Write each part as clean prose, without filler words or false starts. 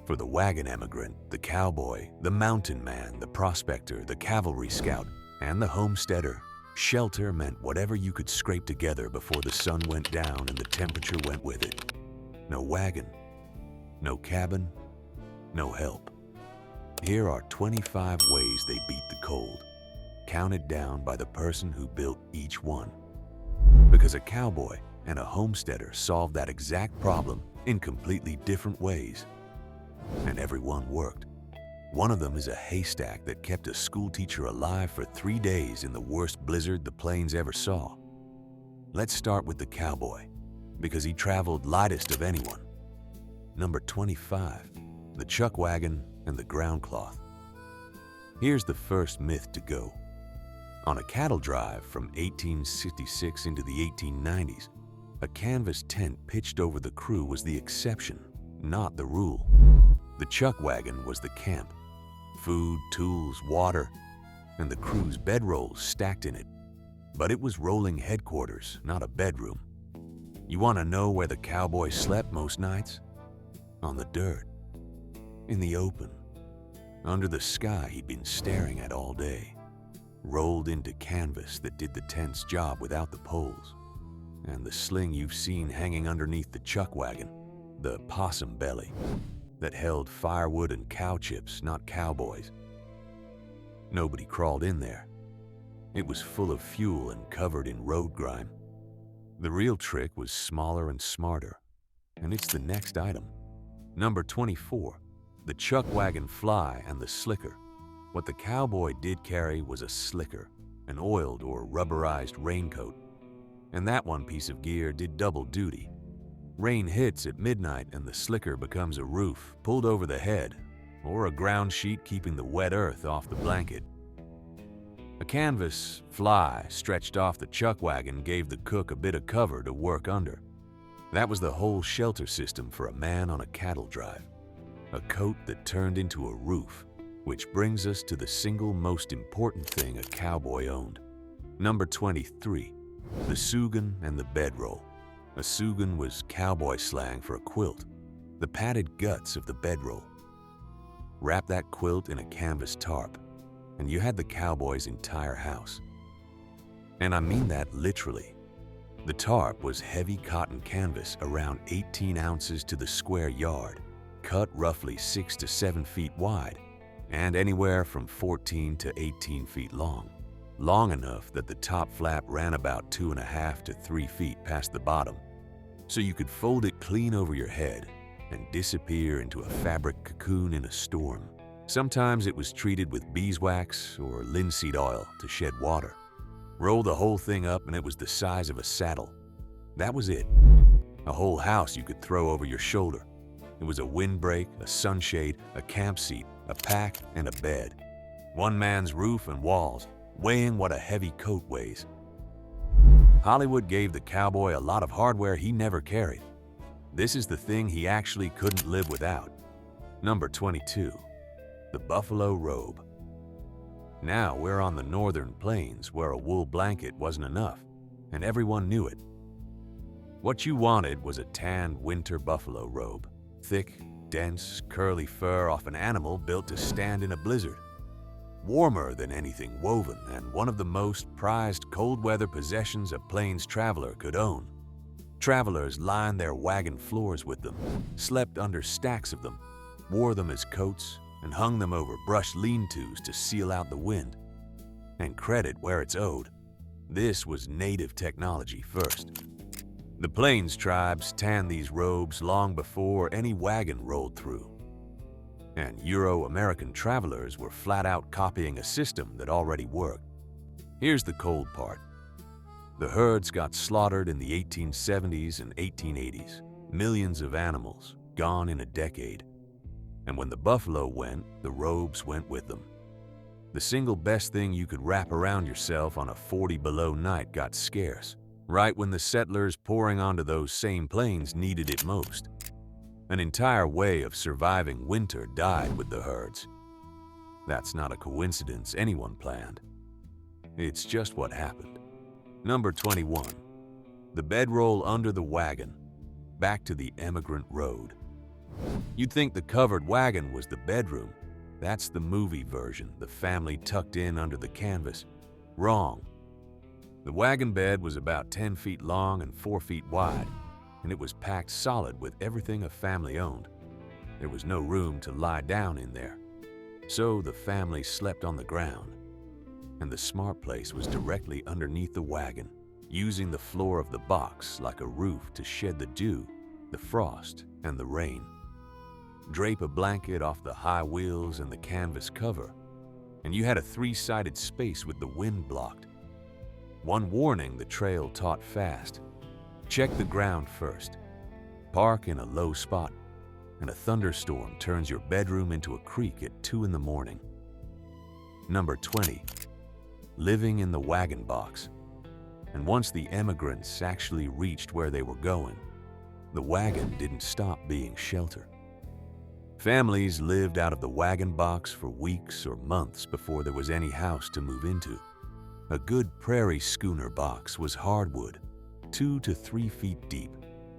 For the wagon emigrant, the cowboy, the mountain man, the prospector, the cavalry scout, and the homesteader, shelter meant whatever you could scrape together before the sun went down and the temperature went with it. No wagon, no cabin, no help. Here are 25 ways they beat the cold, counted down by the person who built each one. Because a cowboy and a homesteader solved that exact problem in completely different ways. And every one worked. One of them is a haystack that kept a schoolteacher alive for 3 days in the worst blizzard the plains ever saw. Let's start with the cowboy, because he traveled lightest of anyone. Number 25, the chuck wagon and the ground cloth. Here's the first myth to go. On a cattle drive from 1866 into the 1890s, a canvas tent pitched over the crew was the exception, not the rule. The chuck wagon was the camp. Food, tools, water, and the crew's bedrolls stacked in it. But it was rolling headquarters, not a bedroom. You want to know where the cowboy slept most nights? On the dirt. In the open. Under the sky he'd been staring at all day. Rolled into canvas that did the tent's job without the poles. And the sling you've seen hanging underneath the chuck wagon, the possum belly, that held firewood and cow chips, not cowboys. Nobody crawled in there. It was full of fuel and covered in road grime. The real trick was smaller and smarter, and it's the next item. Number 24, the chuck wagon fly and the slicker. What the cowboy did carry was a slicker, an oiled or rubberized raincoat. And that one piece of gear did double duty. Rain hits at midnight and the slicker becomes a roof pulled over the head, or a ground sheet keeping the wet earth off the blanket. A canvas fly stretched off the chuck wagon gave the cook a bit of cover to work under. That was the whole shelter system for a man on a cattle drive. A coat that turned into a roof, which brings us to the single most important thing a cowboy owned. Number 23, the Sugan and the bedroll. A Sugan was cowboy slang for a quilt, the padded guts of the bedroll. Wrap that quilt in a canvas tarp, and you had the cowboy's entire house. And I mean that literally. The tarp was heavy cotton canvas around 18 ounces to the square yard, cut roughly 6 to 7 feet wide, and anywhere from 14 to 18 feet long. Long enough that the top flap ran about 2.5 to 3 feet past the bottom, so you could fold it clean over your head and disappear into a fabric cocoon in a storm. Sometimes it was treated with beeswax or linseed oil to shed water. Roll the whole thing up and it was the size of a saddle. That was it. A whole house you could throw over your shoulder. It was a windbreak, a sunshade, a camp seat, a pack, and a bed. One man's roof and walls, weighing what a heavy coat weighs. Hollywood gave the cowboy a lot of hardware he never carried. This is the thing he actually couldn't live without. Number 22, the Buffalo Robe. Now we're on the northern plains where a wool blanket wasn't enough, and everyone knew it. What you wanted was a tanned winter buffalo robe, thick, dense, curly fur off an animal built to stand in a blizzard. Warmer than anything woven and one of the most prized cold weather possessions a plains traveler could own. Travelers lined their wagon floors with them, slept under stacks of them, wore them as coats, and hung them over brush lean-tos to seal out the wind. And credit where it's owed, this was native technology first. The Plains tribes tanned these robes long before any wagon rolled through. And Euro-American travelers were flat out copying a system that already worked. Here's the cold part. The herds got slaughtered in the 1870s and 1880s, millions of animals, gone in a decade. And when the buffalo went, the robes went with them. The single best thing you could wrap around yourself on a 40-below night got scarce, right when the settlers pouring onto those same plains needed it most. An entire way of surviving winter died with the herds. That's not a coincidence anyone planned. It's just what happened. Number 21, the bedroll under the wagon. Back to the emigrant road. You'd think the covered wagon was the bedroom. That's the movie version, the family tucked in under the canvas. Wrong. The wagon bed was about 10 feet long and 4 feet wide, and it was packed solid with everything a family owned. There was no room to lie down in there. So the family slept on the ground, and the smart place was directly underneath the wagon, using the floor of the box like a roof to shed the dew, the frost, and the rain. Drape a blanket off the high wheels and the canvas cover, and you had a 3-sided space with the wind blocked. One warning the trail taught fast: check the ground first. Park in a low spot, and a thunderstorm turns your bedroom into a creek at 2 in the morning. Number 20. Living in the wagon box. And once the emigrants actually reached where they were going, the wagon didn't stop being shelter. Families lived out of the wagon box for weeks or months before there was any house to move into. A good prairie schooner box was hardwood, 2 to 3 feet deep,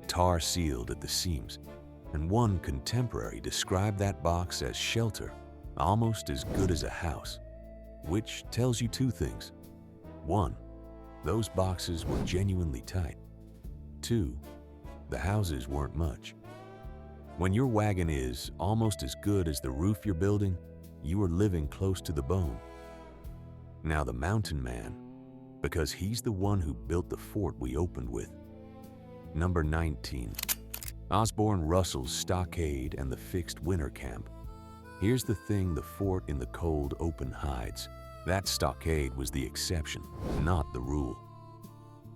tar-sealed at the seams, and one contemporary described that box as shelter, almost as good as a house, which tells you 2 things. 1, those boxes were genuinely tight. 2, the houses weren't much. When your wagon is almost as good as the roof you're building, you are living close to the bone. Now the mountain man, because he's the one who built the fort we opened with. Number 19. Osborne Russell's Stockade and the fixed winter camp. Here's the thing the fort in the cold open hides. That stockade was the exception, not the rule.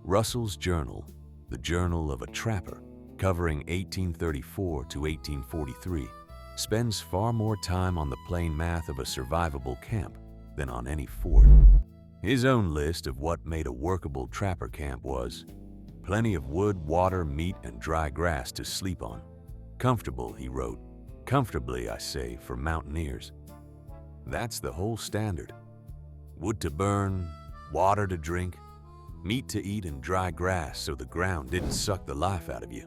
Russell's journal, the journal of a trapper, covering 1834 to 1843, spends far more time on the plain math of a survivable camp than on any fort. His own list of what made a workable trapper camp was: plenty of wood, water, meat, and dry grass to sleep on. Comfortable, he wrote. Comfortably, I say, for mountaineers. That's the whole standard. Wood to burn, water to drink, meat to eat, and dry grass so the ground didn't suck the life out of you.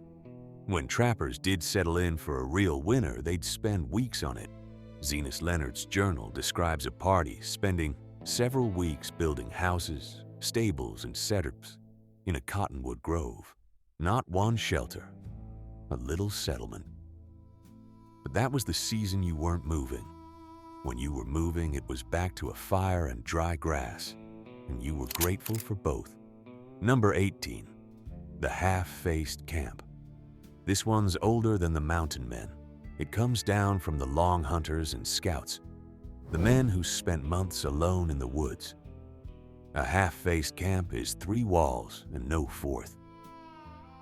When trappers did settle in for a real winter, they'd spend weeks on it. Zenas Leonard's journal describes a party spending several weeks building houses, stables, and setups in a cottonwood grove. Not one shelter, a little settlement. But that was the season you weren't moving. When you were moving, it was back to a fire and dry grass, and you were grateful for both. Number 18. The half-faced camp. This one's older than the mountain men. It comes down from the long hunters and scouts, the men who spent months alone in the woods. A half-faced camp is 3 walls and no fourth.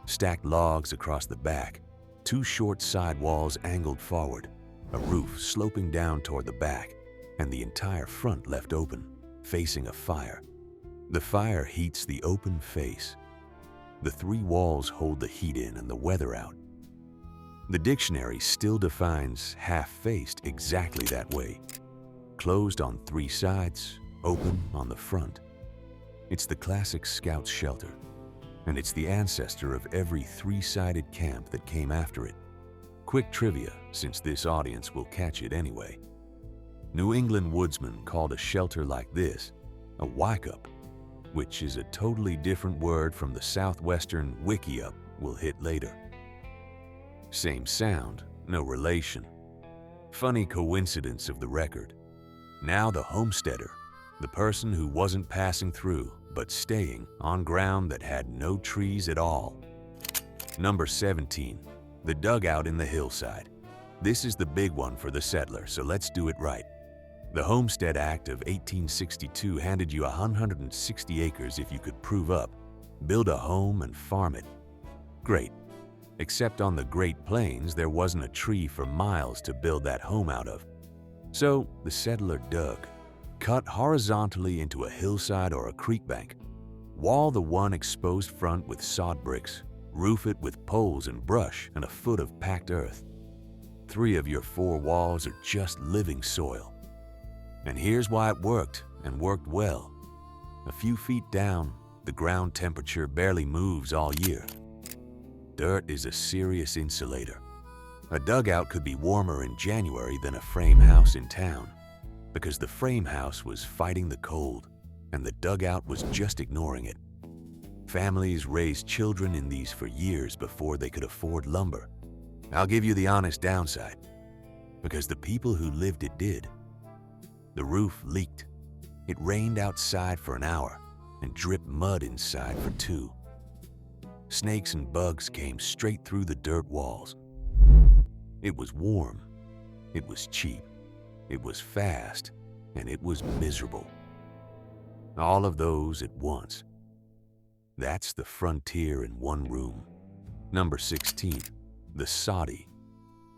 Stacked logs across the back, 2 short side walls angled forward, a roof sloping down toward the back, and the entire front left open, facing a fire. The fire heats the open face. The 3 walls hold the heat in and the weather out. The dictionary still defines half-faced exactly that way. Closed on 3 sides, open on the front. It's the classic scout shelter, and it's the ancestor of every 3-sided camp that came after it. Quick trivia, since this audience will catch it anyway. New England woodsmen called a shelter like this a wickup, which is a totally different word from the southwestern wickiup we'll hit later. Same sound, no relation. Funny coincidence of the record. Now the homesteader, the person who wasn't passing through, but staying on ground that had no trees at all. Number 17, the dugout in the hillside. This is the big one for the settler, so let's do it right. The Homestead Act of 1862 handed you 160 acres if you could prove up, build a home and farm it. Great. Except on the Great Plains, there wasn't a tree for miles to build that home out of. So the settler dug, cut horizontally into a hillside or a creek bank, wall the one exposed front with sod bricks, roof it with poles and brush and a foot of packed earth. 3 of your 4 walls are just living soil. And here's why it worked, and worked well. A few feet down, the ground temperature barely moves all year. Dirt is a serious insulator. A dugout could be warmer in January than a frame house in town, because the frame house was fighting the cold and the dugout was just ignoring it. Families raised children in these for years before they could afford lumber. I'll give you the honest downside, because the people who lived it did. The roof leaked. It rained outside for an hour and dripped mud inside for 2. Snakes and bugs came straight through the dirt walls. It was warm, it was cheap, it was fast, and it was miserable. All of those at once. That's the frontier in one room. Number 16, the Soddy.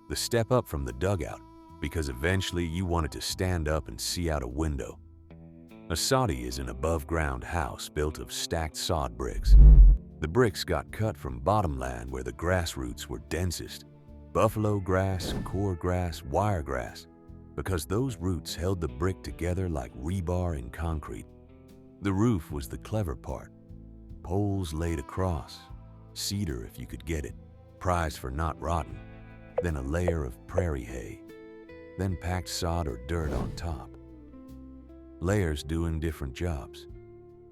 The step up from the dugout, because eventually you wanted to stand up and see out a window. A Soddy is an above-ground house built of stacked sod bricks. The bricks got cut from bottomland where the grass roots were densest. Buffalo grass, core grass, wiregrass, because those roots held the brick together like rebar in concrete. The roof was the clever part. Poles laid across, cedar if you could get it, prized for not rotten, then a layer of prairie hay, then packed sod or dirt on top. Layers doing different jobs.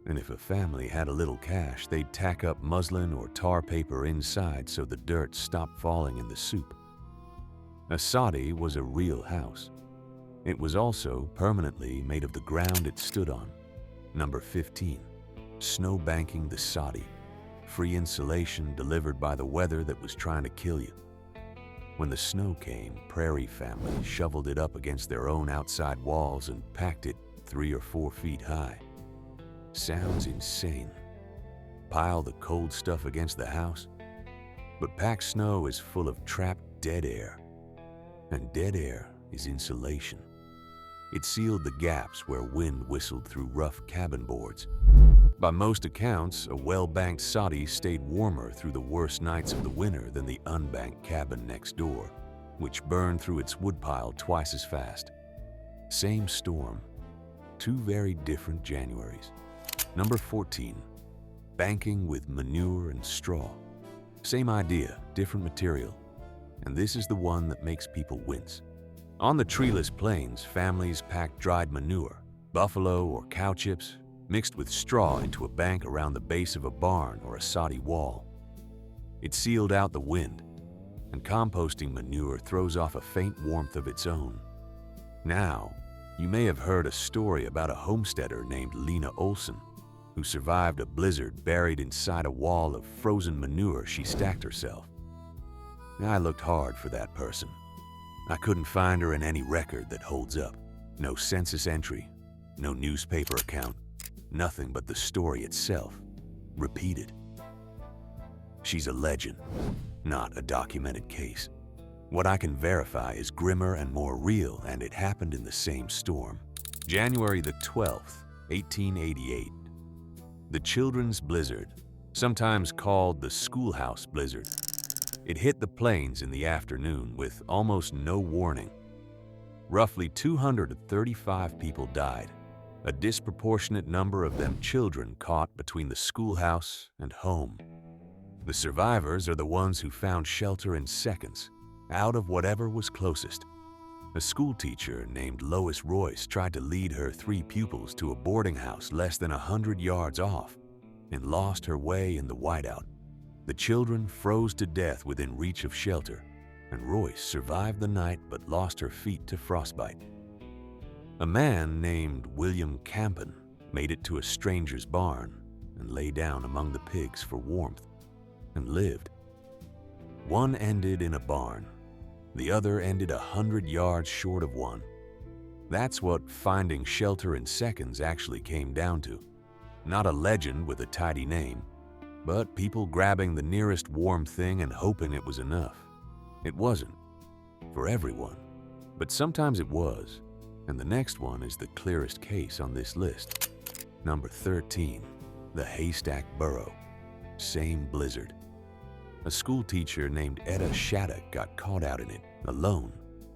And if a family had a little cash, they'd tack up muslin or tar paper inside so the dirt stopped falling in the soup. A Soddy was a real house. It was also permanently made of the ground it stood on. Number 15, snow banking the Soddy. Free insulation delivered by the weather that was trying to kill you. When the snow came, prairie families shoveled it up against their own outside walls and packed it 3 or 4 feet high. Sounds insane. Pile the cold stuff against the house, but packed snow is full of trapped dead air, and dead air is insulation. It sealed the gaps where wind whistled through rough cabin boards. By most accounts, a well-banked Soddy stayed warmer through the worst nights of the winter than the unbanked cabin next door, which burned through its woodpile twice as fast. Same storm, 2 very different Januaries. Number 14, banking with manure and straw. Same idea, different material, and this is the one that makes people wince. On the treeless plains, families packed dried manure, buffalo or cow chips, mixed with straw into a bank around the base of a barn or a Soddy wall. It sealed out the wind, and composting manure throws off a faint warmth of its own. Now, you may have heard a story about a homesteader named Lena Olson, who survived a blizzard buried inside a wall of frozen manure she stacked herself. I looked hard for that person. I couldn't find her in any record that holds up. No census entry, no newspaper account, nothing but the story itself, repeated. She's a legend, not a documented case. What I can verify is grimmer and more real, and it happened in the same storm. January the 12th, 1888. The children's blizzard, sometimes called the schoolhouse blizzard. It hit the plains in the afternoon with almost no warning. Roughly 235 people died, a disproportionate number of them children caught between the schoolhouse and home. The survivors are the ones who found shelter in seconds, out of whatever was closest. A schoolteacher named Lois Royce tried to lead her 3 pupils to a boarding house less than 100 yards off and lost her way in the whiteout. The children froze to death within reach of shelter, and Royce survived the night but lost her feet to frostbite. A man named William Campen made it to a stranger's barn and lay down among the pigs for warmth and lived. One ended in a barn. The other ended 100 yards short of one. That's what finding shelter in seconds actually came down to. Not a legend with a tidy name, but people grabbing the nearest warm thing and hoping it was enough. It wasn't, for everyone, but sometimes it was, and the next one is the clearest case on this list. Number 13, the Haystack Burrow. Same blizzard. A schoolteacher named Etta Shattuck got caught out in it, alone,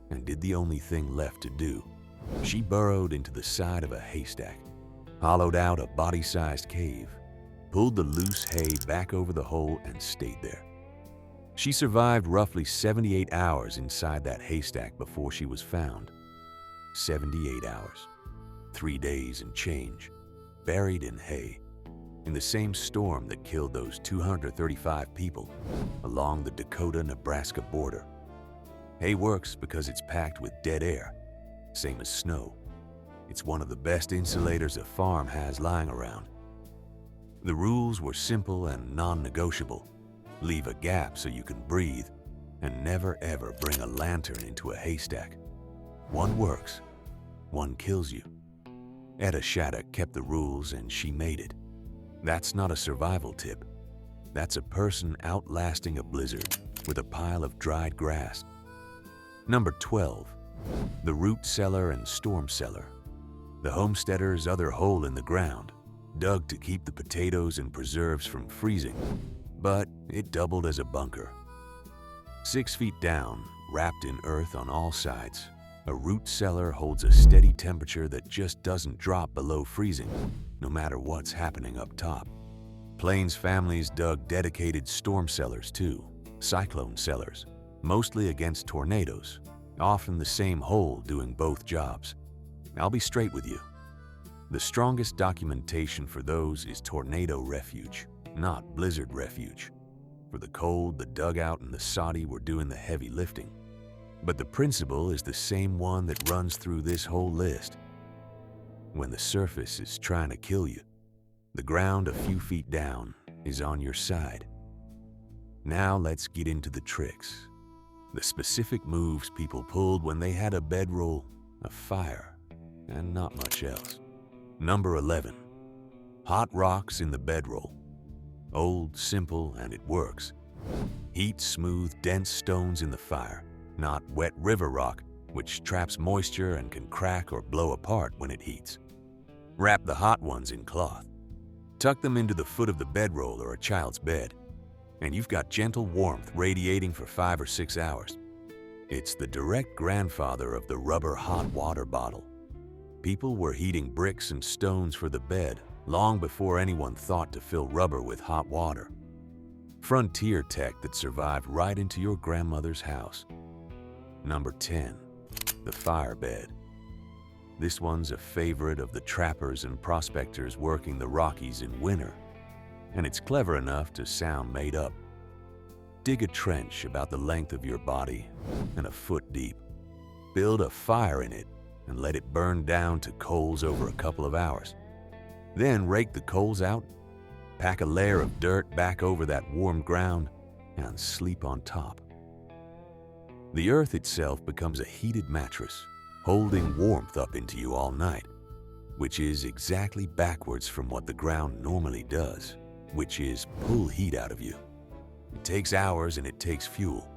and did the only thing left to do. She burrowed into the side of a haystack, hollowed out a body-sized cave, pulled the loose hay back over the hole, and stayed there. She survived roughly 78 hours inside that haystack before she was found. 78 hours. 3 days and change, buried in hay, in the same storm that killed those 235 people along the Dakota-Nebraska border. Hay works because it's packed with dead air, same as snow. It's one of the best insulators a farm has lying around. The rules were simple and non-negotiable. Leave a gap so you can breathe, and never ever bring a lantern into a haystack. One works, one kills you. Etta Shattuck kept the rules and she made it. That's not a survival tip. That's a person outlasting a blizzard with a pile of dried grass. Number 12, the root cellar and storm cellar. The homesteader's other hole in the ground, dug to keep the potatoes and preserves from freezing, but it doubled as a bunker. 6 feet down, wrapped in earth on all sides, a root cellar holds a steady temperature that just doesn't drop below freezing, no matter what's happening up top. Plains families dug dedicated storm cellars too, cyclone cellars, mostly against tornadoes, often the same hole doing both jobs. I'll be straight with you. The strongest documentation for those is tornado refuge, not blizzard refuge. For the cold, the dugout and the Soddy were doing the heavy lifting. But the principle is the same one that runs through this whole list. When the surface is trying to kill you, the ground a few feet down is on your side. Now let's get into the tricks. The specific moves people pulled when they had a bedroll, a fire, and not much else. Number 11, hot rocks in the bedroll. Old, simple, and it works. Heat smooth, dense stones in the fire, not wet river rock, which traps moisture and can crack or blow apart when it heats. Wrap the hot ones in cloth. Tuck them into the foot of the bedroll or a child's bed, and you've got gentle warmth radiating for 5 or 6 hours. It's the direct grandfather of the rubber hot water bottle. People were heating bricks and stones for the bed long before anyone thought to fill rubber with hot water. Frontier tech that survived right into your grandmother's house. Number 10, the fire bed. This one's a favorite of the trappers and prospectors working the Rockies in winter, and it's clever enough to sound made up. Dig a trench about the length of your body and a foot deep. Build a fire in it and let it burn down to coals over a couple of hours. Then rake the coals out, pack a layer of dirt back over that warm ground, and sleep on top. The earth itself becomes a heated mattress, holding warmth up into you all night, which is exactly backwards from what the ground normally does, which is pull heat out of you. It takes hours and it takes fuel,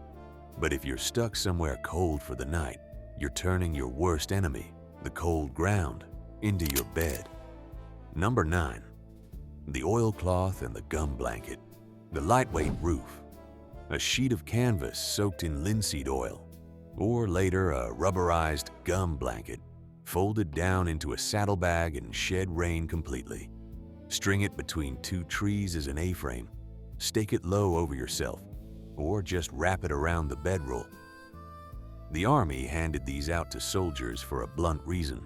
but if you're stuck somewhere cold for the night, you're turning your worst enemy, the cold ground, into your bed. Number 9, the oilcloth and the gum blanket. The lightweight roof, a sheet of canvas soaked in linseed oil, or later a rubberized gum blanket, folded down into a saddlebag and shed rain completely. String it between 2 trees as an A-frame, stake it low over yourself, or just wrap it around the bedroll. The Army handed these out to soldiers for a blunt reason.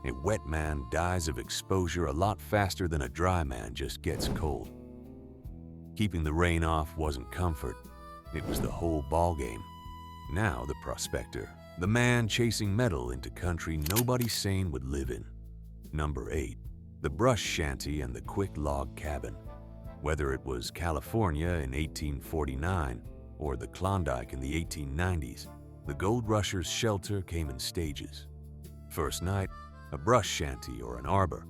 A wet man dies of exposure a lot faster than a dry man just gets cold. Keeping the rain off wasn't comfort, it was the whole ballgame. Now the prospector, the man chasing metal into country nobody sane would live in. Number 8, the brush shanty and the quick log cabin. Whether it was California in 1849 or the Klondike in the 1890s, the gold rushers' shelter came in stages. First night, a brush shanty or an arbor.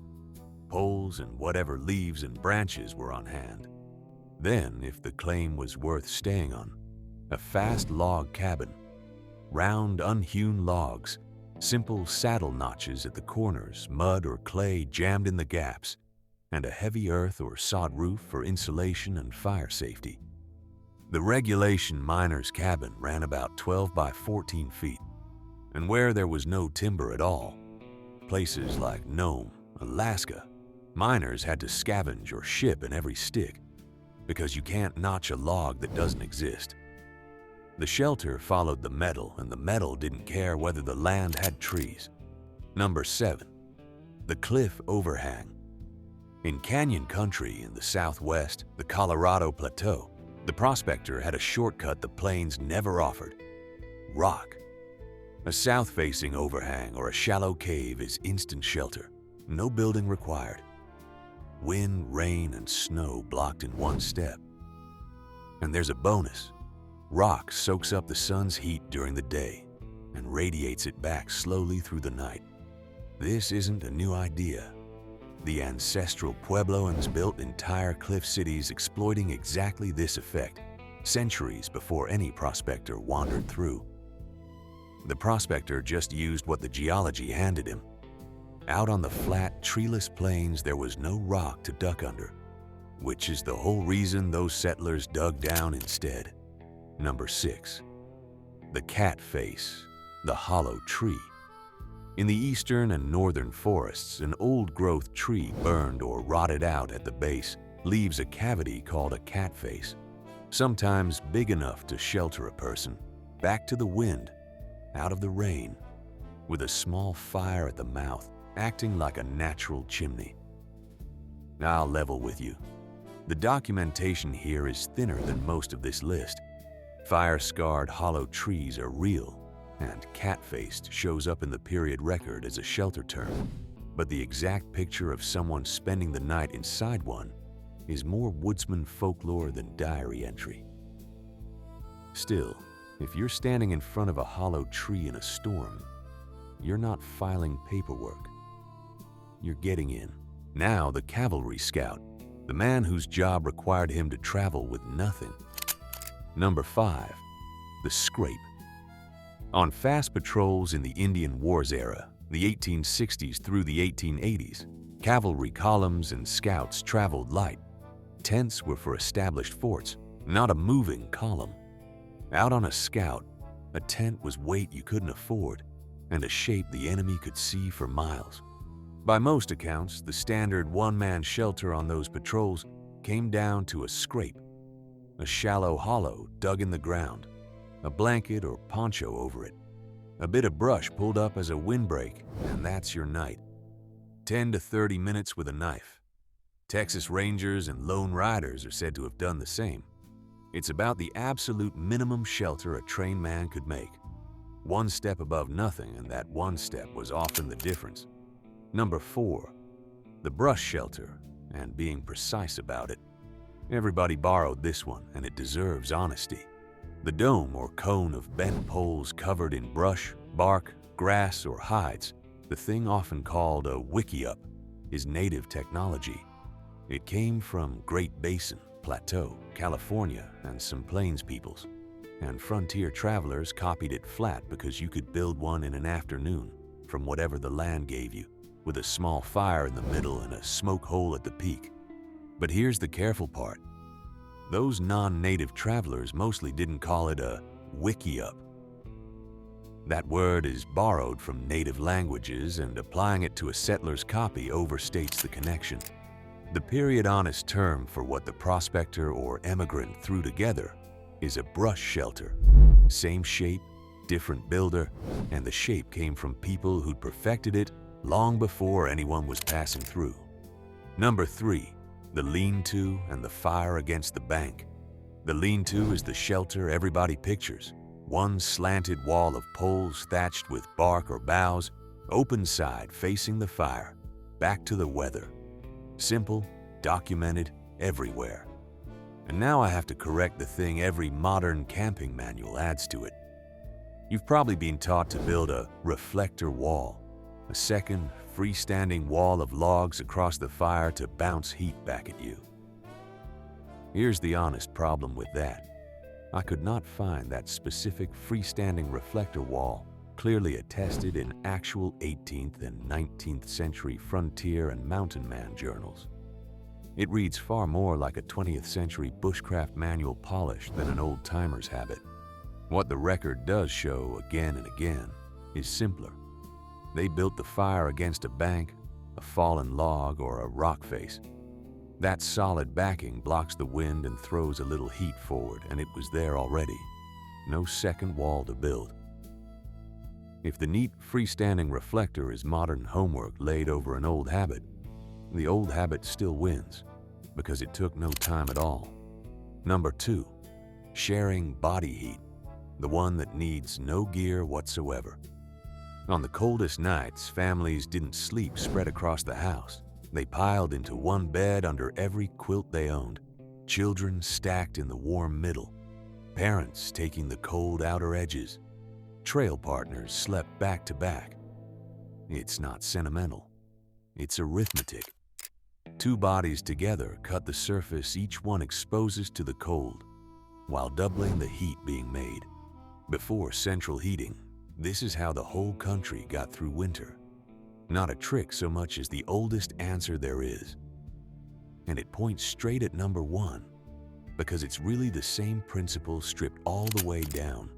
Poles and whatever leaves and branches were on hand. Then, if the claim was worth staying on, a fast log cabin. Round, unhewn logs, simple saddle notches at the corners, mud or clay jammed in the gaps, and a heavy earth or sod roof for insulation and fire safety. The regulation miner's cabin ran about 12 by 14 feet, and where there was no timber at all, places like Nome, Alaska, miners had to scavenge or ship in every stick, because you can't notch a log that doesn't exist. The shelter followed the metal, and the metal didn't care whether the land had trees. Number 7. The Cliff Overhang. In canyon country in the southwest, the Colorado Plateau, the prospector had a shortcut the plains never offered: rock. A south-facing overhang or a shallow cave is instant shelter, no building required. Wind, rain, and snow blocked in one step. And there's a bonus. Rock soaks up the sun's heat during the day and radiates it back slowly through the night. This isn't a new idea. The ancestral Puebloans built entire cliff cities exploiting exactly this effect, centuries before any prospector wandered through. The prospector just used what the geology handed him. Out on the flat, treeless plains, there was no rock to duck under, which is the whole reason those settlers dug down instead. Number 6. The cat face, the hollow tree. In the eastern and northern forests, an old-growth tree burned or rotted out at the base leaves a cavity called a cat face, sometimes big enough to shelter a person, back to the wind, out of the rain, with a small fire at the mouth, acting like a natural chimney. I'll level with you. The documentation here is thinner than most of this list. Fire-scarred hollow trees are real, and cat-faced shows up in the period record as a shelter term, but the exact picture of someone spending the night inside one is more woodsman folklore than diary entry. Still, if you're standing in front of a hollow tree in a storm, you're not filing paperwork. You're getting in. Now the cavalry scout, the man whose job required him to travel with nothing. Number 5. The scrape. On fast patrols in the Indian Wars era, the 1860s through the 1880s, cavalry columns and scouts traveled light. Tents were for established forts, not a moving column. Out on a scout, a tent was weight you couldn't afford and a shape the enemy could see for miles. By most accounts, the standard one-man shelter on those patrols came down to a scrape, a shallow hollow dug in the ground, a blanket or poncho over it, a bit of brush pulled up as a windbreak, and that's your night. 10 to 30 minutes with a knife. Texas Rangers and Lone Riders are said to have done the same. It's about the absolute minimum shelter a trained man could make. One step above nothing, and that one step was often the difference. Number 4. The brush shelter, and being precise about it. Everybody borrowed this one, and it deserves honesty. The dome or cone of bent poles covered in brush, bark, grass, or hides, the thing often called a wickiup, is native technology. It came from Great Basin, Plateau, California, and some plains peoples. And frontier travelers copied it flat because you could build one in an afternoon from whatever the land gave you, with a small fire in the middle and a smoke hole at the peak. But here's the careful part. Those non-native travelers mostly didn't call it a wickiup. That word is borrowed from native languages, and applying it to a settler's copy overstates the connection. The period-honest term for what the prospector or emigrant threw together is a brush shelter. Same shape, different builder, and the shape came from people who'd perfected it long before anyone was passing through. Number 3. The lean-to and the fire against the bank. The lean-to is the shelter everybody pictures. One slanted wall of poles thatched with bark or boughs, open side facing the fire, back to the weather. Simple, documented, everywhere. And now I have to correct the thing every modern camping manual adds to it. You've probably been taught to build a reflector wall, a second, freestanding wall of logs across the fire to bounce heat back at you. Here's the honest problem with that. I could not find that specific freestanding reflector wall clearly attested in actual 18th and 19th century frontier and mountain man journals. It reads far more like a 20th century bushcraft manual polish than an old-timer's habit. What the record does show again and again is simpler. They built the fire against a bank, a fallen log, or a rock face. That solid backing blocks the wind and throws a little heat forward, and it was there already. no second wall to build. If the neat freestanding reflector is modern homework laid over an old habit, the old habit still wins because it took no time at all. Number 2, sharing body heat, the one that needs no gear whatsoever. On the coldest nights, families didn't sleep spread across the house. They piled into one bed under every quilt they owned, children stacked in the warm middle, parents taking the cold outer edges. Trail partners slept back to back. It's not sentimental. It's arithmetic. 2 bodies together cut the surface each one exposes to the cold, while doubling the heat being made. Before central heating, this is how the whole country got through winter. Not a trick so much as the oldest answer there is. And it points straight at number 1, because it's really the same principle stripped all the way down.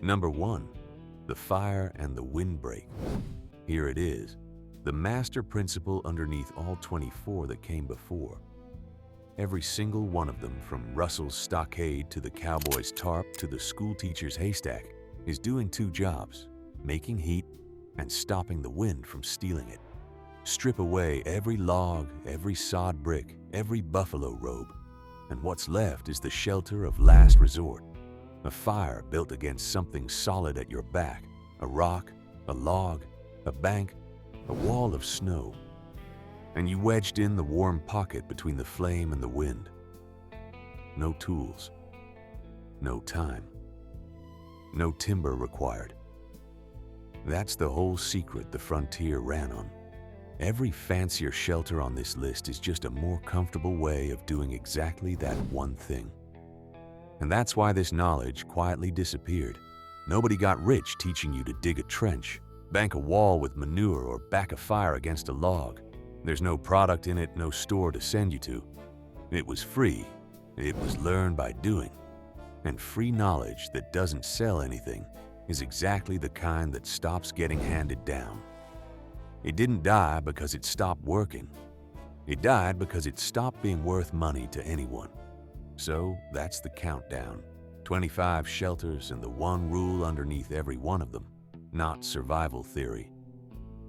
Number 1, the fire and the windbreak. Here it is, the master principle underneath all 24 that came before. Every single one of them, from Russell's Stockade to the Cowboy's tarp to the schoolteacher's haystack, is doing 2 jobs: making heat and stopping the wind from stealing it. Strip away every log, every sod brick, every buffalo robe, and what's left is the shelter of last resort. A fire built against something solid at your back, a rock, a log, a bank, a wall of snow, and you wedged in the warm pocket between the flame and the wind. No tools, no time, no timber required. That's the whole secret the frontier ran on. Every fancier shelter on this list is just a more comfortable way of doing exactly that one thing. And that's why this knowledge quietly disappeared. Nobody got rich teaching you to dig a trench, bank a wall with manure, or back a fire against a log. There's no product in it, no store to send you to. It was free. It was learned by doing. And free knowledge that doesn't sell anything is exactly the kind that stops getting handed down. It didn't die because it stopped working. It died because it stopped being worth money to anyone. So that's the countdown. 25 shelters and the one rule underneath every one of them. Not survival theory.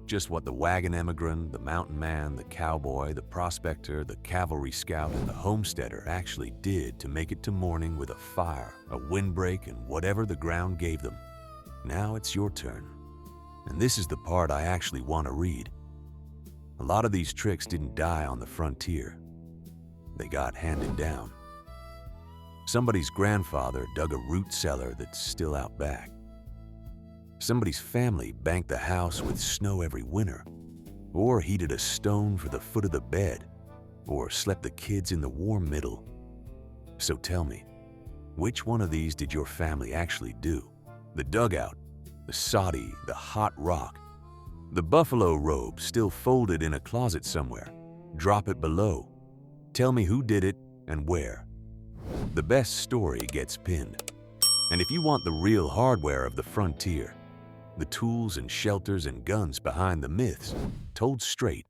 Just what the wagon emigrant, the mountain man, the cowboy, the prospector, the cavalry scout, and the homesteader actually did to make it to morning with a fire, a windbreak, and whatever the ground gave them. Now it's your turn. And this is the part I actually want to read. A lot of these tricks didn't die on the frontier. They got handed down. Somebody's grandfather dug a root cellar that's still out back. Somebody's family banked the house with snow every winter, or heated a stone for the foot of the bed, or slept the kids in the warm middle. So tell me, which one of these did your family actually do? The dugout, the Soddy, the hot rock, the Buffalo Robe still folded in a closet somewhere. Drop it below. Tell me who did it and where. The best story gets pinned. And if you want the real hardware of the frontier, the tools and shelters and guns behind the myths, told straight,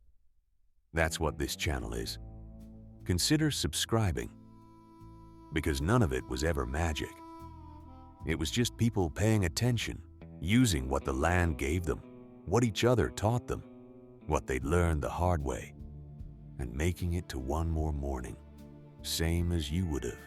that's what this channel is. Consider subscribing, because none of it was ever magic. It was just people paying attention, using what the land gave them, what each other taught them, what they'd learned the hard way, and making it to one more morning, same as you would have.